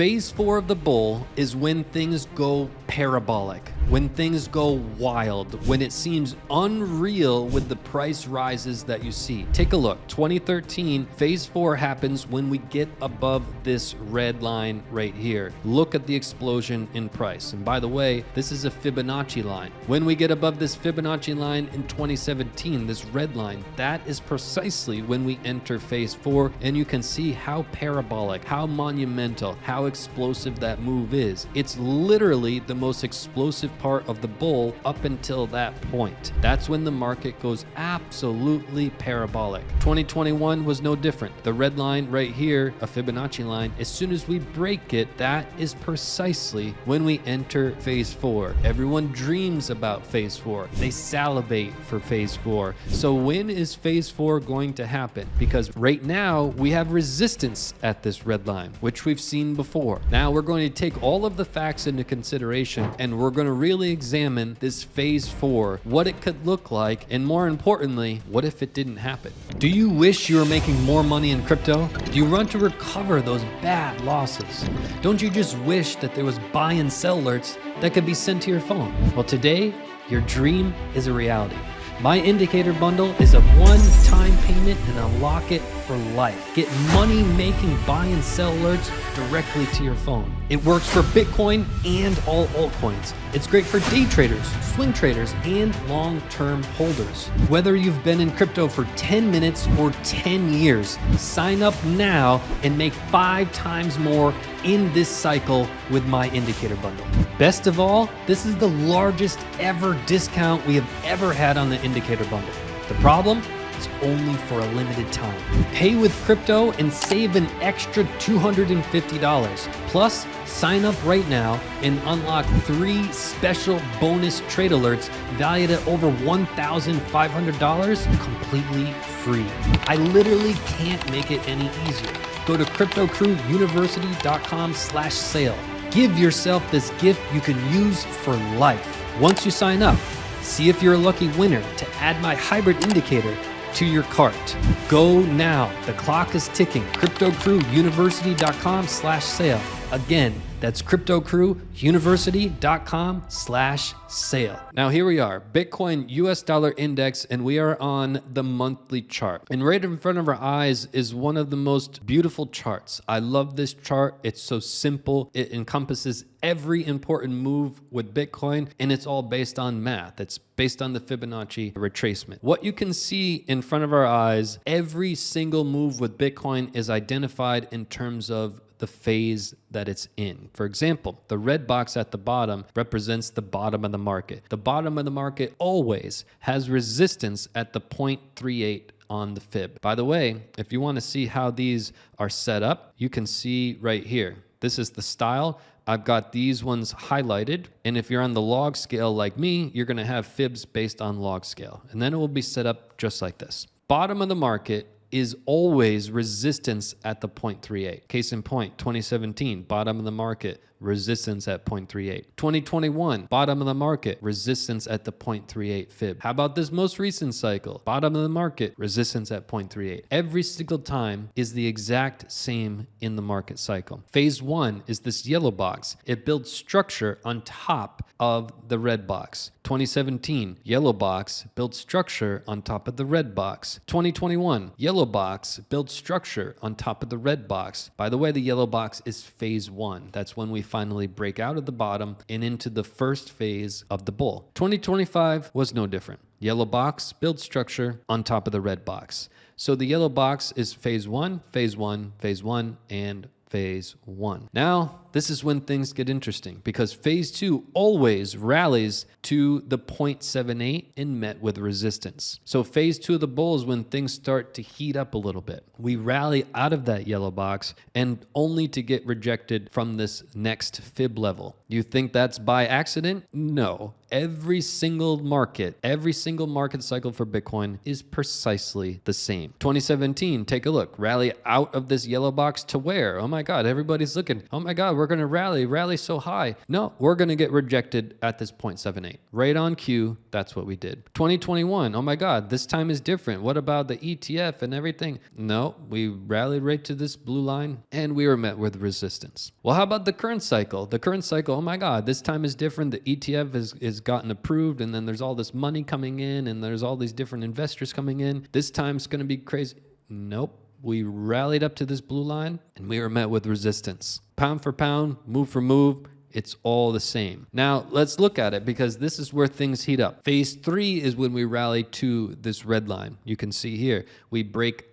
Phase 4 of the bull is when things go parabolic, when things go wild, when it seems unreal with the price rises that you see. Take a look. 2013, phase 4 happens when we get above this red line right here. Look at the explosion in price. And by the way, this is a Fibonacci line. When we get above this Fibonacci line in 2017, this red line, that is precisely when we enter phase 4. And you can see how parabolic, how monumental, how explosive that move is. It's literally the most explosive part of the bull up until that point. That's when the market goes absolutely parabolic. 2021 was no different. The red line right here, a Fibonacci line, as soon as we break it, that is precisely when we enter phase 4. Everyone dreams about phase 4. They salivate for phase 4. So when is phase 4 going to happen? Because right now we have resistance at this red line, which we've seen before. Now we're going to take all of the facts into consideration and we're going to really examine this phase 4, what it could look like, and more importantly, what if it didn't happen? Do you wish you were making more money in crypto? Do you want to recover those bad losses? Don't you just wish that there was buy and sell alerts that could be sent to your phone? Well, today, your dream is a reality. My indicator bundle is a one-time payment and unlock it for life. Get money-making buy and sell alerts directly to your phone. It works for Bitcoin and all altcoins. It's great for day traders, swing traders, and long-term holders. Whether you've been in crypto for 10 minutes or 10 years, sign up now and make 5 times more in this cycle with my indicator bundle. Best of all, this is the largest ever discount we have ever had on the indicator bundle. The problem? It's only for a limited time. Pay with crypto and save an extra $250. Plus, sign up right now and unlock 3 special bonus trade alerts valued at over $1,500 completely free. I literally can't make it any easier. Go to cryptocrewuniversity.com/sale. Give yourself this gift you can use for life. Once you sign up, see if you're a lucky winner to add my hybrid indicator to your cart. Go now. The clock is ticking. cryptocrewuniversity.com/sale. Again, that's cryptocrewuniversity.com/sale. Now here we are, Bitcoin US dollar index, and we are on the monthly chart. And right in front of our eyes is one of the most beautiful charts. I love this chart. It's so simple. It encompasses every important move with Bitcoin, and it's all based on math. It's based on the Fibonacci retracement. What you can see in front of our eyes, every single move with Bitcoin is identified in terms of the phase that it's in. For example, the red box at the bottom represents the bottom of the market. The bottom of the market always has resistance at the 0.38 on the fib. By the way, if you want to see how these are set up, you can see right here. This is the style. I've got these ones highlighted. And if you're on the log scale like me, you're going to have fibs based on log scale. And then it will be set up just like this. Bottom of the market is always resistance at the 0.38. Case in point, 2017, bottom of the market, resistance at 0.38. 2021, bottom of the market, resistance at the 0.38 fib. How about this most recent cycle? Bottom of the market, resistance at 0.38. Every single time is the exact same in the market cycle. Phase 1 is this yellow box. It builds structure on top of the red box. 2017, yellow box built structure on top of the red box. 2021, yellow box built structure on top of the red box. By the way, the yellow box is phase 1. That's when we finally break out of the bottom and into the first phase of the bull. 2025 was no different. Yellow box built structure on top of the red box. So the yellow box is phase 1, phase 1, phase 1, and phase 1. Now, this is when things get interesting because phase 2 always rallies to the 0.78 and met with resistance. So phase 2 of the bull is when things start to heat up a little bit. We rally out of that yellow box and only to get rejected from this next fib level. You think that's by accident? No. every single market cycle for Bitcoin is precisely the same. 2017, take a look. Rally out of this yellow box to where? Oh my God, everybody's looking. Oh my God, we're going to rally so high. No, we're going to get rejected at this 0.78. Right on cue, that's what we did. 2021, oh my God, this time is different. What about the ETF and everything? No, we rallied right to this blue line and we were met with resistance. Well, how about the current cycle? The current cycle, oh my God, this time is different. The ETF is gotten approved, and then there's all this money coming in, and there's all these different investors coming in. This time's going to be crazy. Nope. We rallied up to this blue line and we were met with resistance. Pound for pound, move for move, it's all the same. Now, let's look at it because this is where things heat up. Phase 3 is when we rally to this red line. You can see here, we break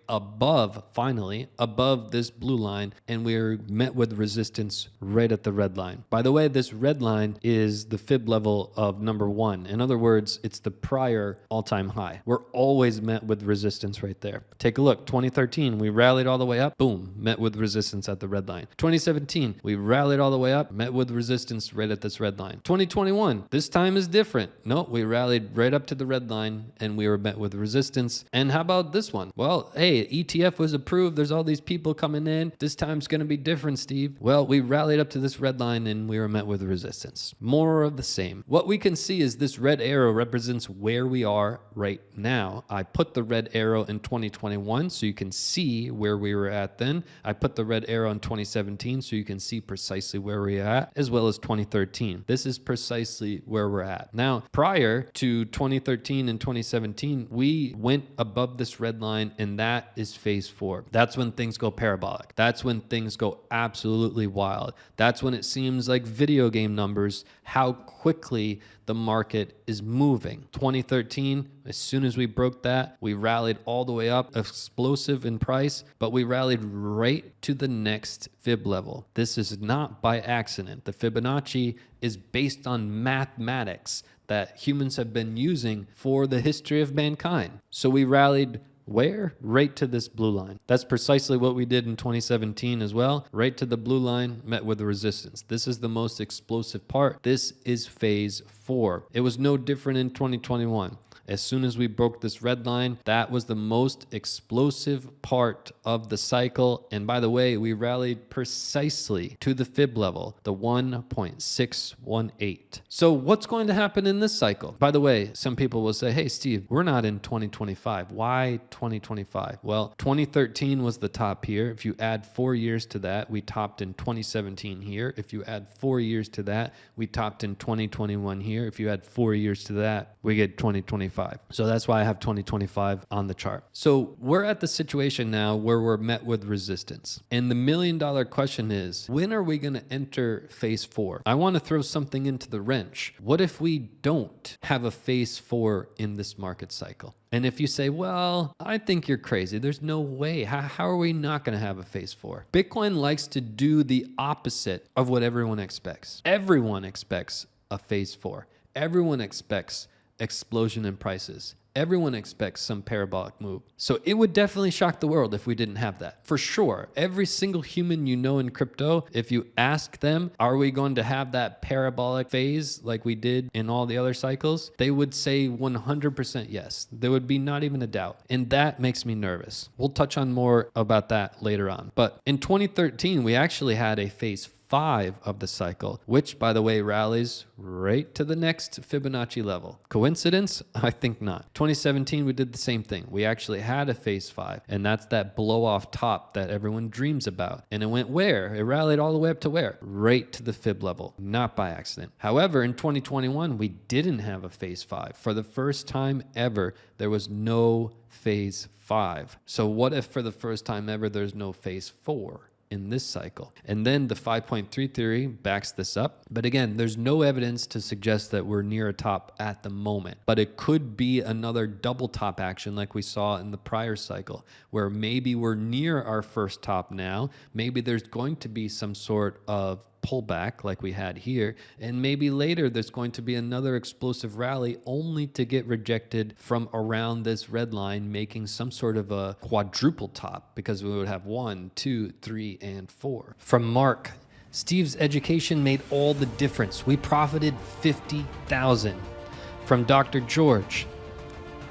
finally above this blue line, and we're met with resistance right at the red line. By the way, this red line is the fib level of number 1. In other words, it's the prior all-time high. We're always met with resistance right there. Take a look. 2013, we rallied all the way up, boom, met with resistance at the red line. 2017, we rallied all the way up, met with resistance right at this red line. 2021, this time is different. No, we rallied right up to the red line and we were met with resistance. And how about this one? Well, hey, ETF was approved. There's all these people coming in. This time's going to be different, Steve. Well, we rallied up to this red line and we were met with resistance. More of the same. What we can see is this red arrow represents where we are right now. I put the red arrow in 2021 so you can see where we were at then. I put the red arrow in 2017 so you can see precisely where we're at, as well as 2013. This is precisely where we're at. Now, prior to 2013 and 2017, we went above this red line, and that is phase 4. That's when things go parabolic. That's when things go absolutely wild. That's when it seems like video game numbers, how quickly the market is moving. 2013, as soon as we broke that, we rallied all the way up, explosive in price, but we rallied right to the next fib level. This is not by accident. The Fibonacci is based on mathematics that humans have been using for the history of mankind. So we rallied where? Right to this blue line. That's precisely what we did in 2017 as well. Right to the blue line, met with the resistance. This is the most explosive part. This is phase 4. It was no different in 2021. As soon as we broke this red line, that was the most explosive part of the cycle. And by the way, we rallied precisely to the fib level, the 1.618. So what's going to happen in this cycle? By the way, some people will say, hey, Steve, we're not in 2025. Why 2025? Well, 2013 was the top here. If you add 4 years to that, we topped in 2017 here. If you add 4 years to that, we topped in 2021 here. If you add 4 years to that, we get 2025. So that's why I have 2025 on the chart. So we're at the situation now where we're met with resistance. And the $1 million question is, when are we going to enter phase 4? I want to throw something into the wrench. What if we don't have a phase 4 in this market cycle? And if you say, well, I think you're crazy. There's no way. How are we not going to have a phase 4? Bitcoin likes to do the opposite of what everyone expects. Everyone expects a phase 4. Everyone expects explosion in prices. Everyone expects some parabolic move. So it would definitely shock the world if we didn't have that. For sure. Every single human you know in crypto, if you ask them, are we going to have that parabolic phase like we did in all the other cycles? They would say 100% yes. There would be not even a doubt. And that makes me nervous. We'll touch on more about that later on. But in 2013, we actually had a phase 5 of the cycle, which, by the way, rallies right to the next Fibonacci level. Coincidence? I think not. 2017, we did the same thing. We actually had a phase 5, and that's that blow off top that everyone dreams about. And it went where? It rallied all the way up to where? Right to the fib level, not by accident. However, in 2021, we didn't have a phase 5. For the first time ever, there was no phase 5. So what if for the first time ever, there's no phase 4? In this cycle? And then the 5.3 theory backs this up. But again, there's no evidence to suggest that we're near a top at the moment. But it could be another double top action like we saw in the prior cycle, where maybe we're near our first top now. Maybe there's going to be some sort of pullback like we had here, and maybe later there's going to be another explosive rally only to get rejected from around this red line, making some sort of a quadruple top, because we would have 1, 2, 3, and 4. From Mark, Steve's education made all the difference. We profited $50,000. From Dr. George,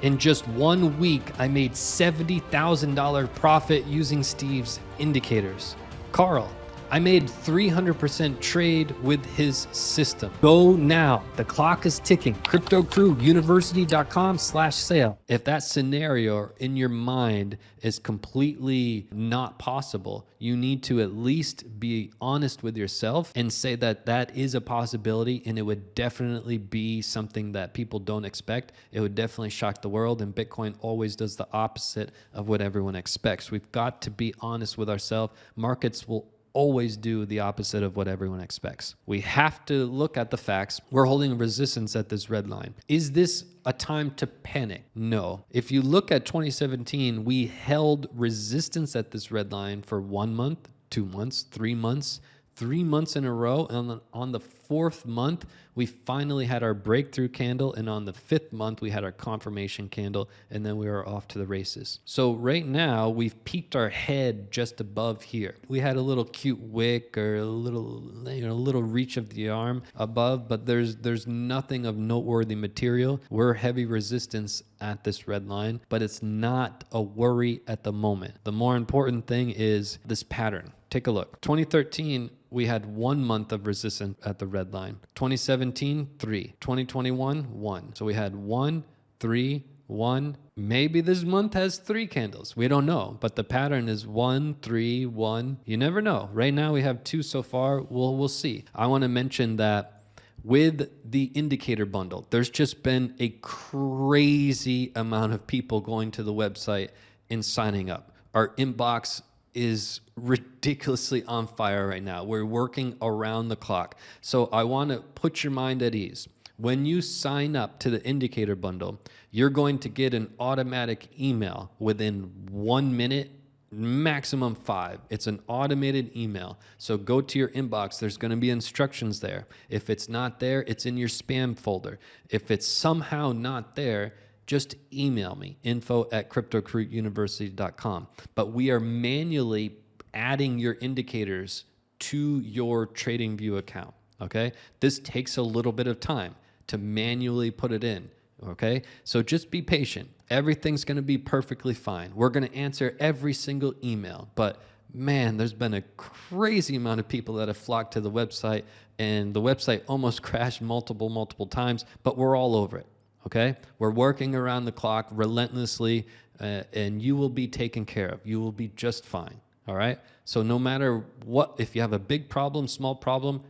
in just 1 week, I made $70,000 profit using Steve's indicators. Carl, I made 300% trade with his system. Go now. The clock is ticking. CryptoCrewUniversity.com/sale. If that scenario in your mind is completely not possible, you need to at least be honest with yourself and say that that is a possibility, and it would definitely be something that people don't expect. It would definitely shock the world, and Bitcoin always does the opposite of what everyone expects. We've got to be honest with ourselves. Markets will always do the opposite of what everyone expects. We have to look at the facts. We're holding resistance at this red line. Is this a time to panic? No. If you look at 2017, we held resistance at this red line for 1 month, 2 months, 3 months, 3 months in a row. And on the 4th month, we finally had our breakthrough candle. And on the 5th month, we had our confirmation candle. And then we were off to the races. So right now, we've peaked our head just above here. We had a little cute wick or a little reach of the arm above, but there's nothing of noteworthy material. We're heavy resistance at this red line, but it's not a worry at the moment. The more important thing is this pattern. Take a look. 2013, we had 1 month of resistance at the red line. 2017, 3. 2021, 1. So we had 1, 3, 1. Maybe this month has 3 candles. We don't know, but the pattern is 1, 3, 1. You never know. Right now we have 2 so far. We'll see. I want to mention that with the indicator bundle, there's just been a crazy amount of people going to the website and signing up. Our inbox is ridiculously on fire right now. We're working around the clock. So I want to put your mind at ease. When you sign up to the indicator bundle, you're going to get an automatic email within 1 minute, maximum 5. It's an automated email. So go to your inbox. There's going to be instructions there. If it's not there, it's in your spam folder. If it's somehow not there, just email me, info@CryptoCrewUniversity.com. But we are manually adding your indicators to your TradingView account, okay? This takes a little bit of time to manually put it in, okay? So just be patient. Everything's gonna be perfectly fine. We're gonna answer every single email, but man, there's been a crazy amount of people that have flocked to the website, and the website almost crashed multiple times, but we're all over it. Okay, we're working around the clock relentlessly, and you will be taken care of. You will be just fine. All right. So no matter what, if you have a big problem, small problem,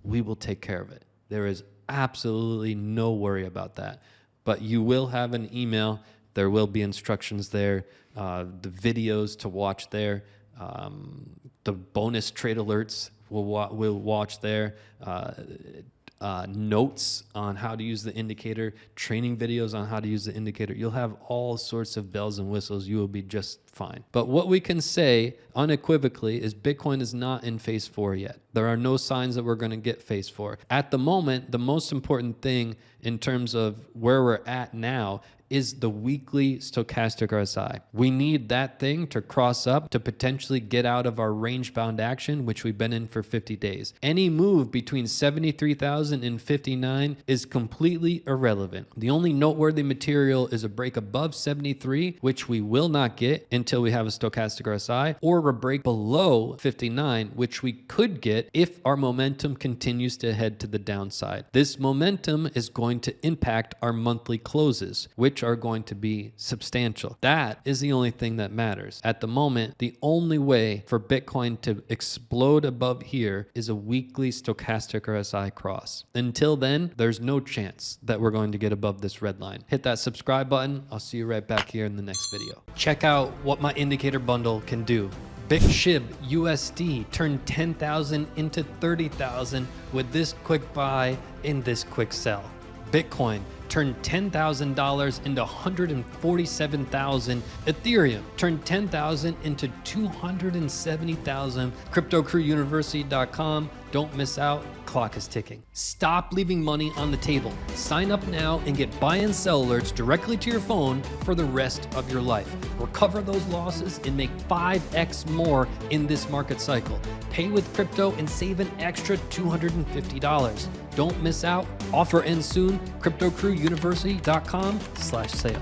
we will take care of it. There is absolutely no worry about that. But you will have an email. There will be instructions there, the videos to watch there, the bonus trade alerts we'll watch there. Notes on how to use the indicator, training videos on how to use the indicator. You'll have all sorts of bells and whistles. You will be just fine. But what we can say unequivocally is Bitcoin is not in phase 4 yet. There are no signs that we're going to get phase 4. At the moment, the most important thing in terms of where we're at now is the weekly stochastic RSI. We need that thing to cross up to potentially get out of our range-bound action, which we've been in for 50 days. Any move between 73,000 and 59 is completely irrelevant. The only noteworthy material is a break above 73, which we will not get until we have a stochastic RSI, or a break below 59, which we could get if our momentum continues to head to the downside. This momentum is going to impact our monthly closes, which are going to be substantial. That is the only thing that matters. At the moment, the only way for Bitcoin to explode above here is a weekly stochastic RSI cross. Until then, there's no chance that we're going to get above this red line. Hit that subscribe button. I'll see you right back here in the next video. Check out what my indicator bundle can do. BitShib USD turned 10,000 into 30,000 with this quick buy and this quick sell. Bitcoin turned $10,000 into 147,000. Ethereum turned 10,000 into 270,000. CryptoCrewUniversity.com. Don't miss out. clock is ticking. Stop leaving money on the table. Sign up now and get buy and sell alerts directly to your phone for the rest of your life. Recover those losses and make 5x more in this market cycle. Pay with crypto and save an extra $250. Don't miss out. Offer ends soon. CryptoCrewUniversity.com/sale.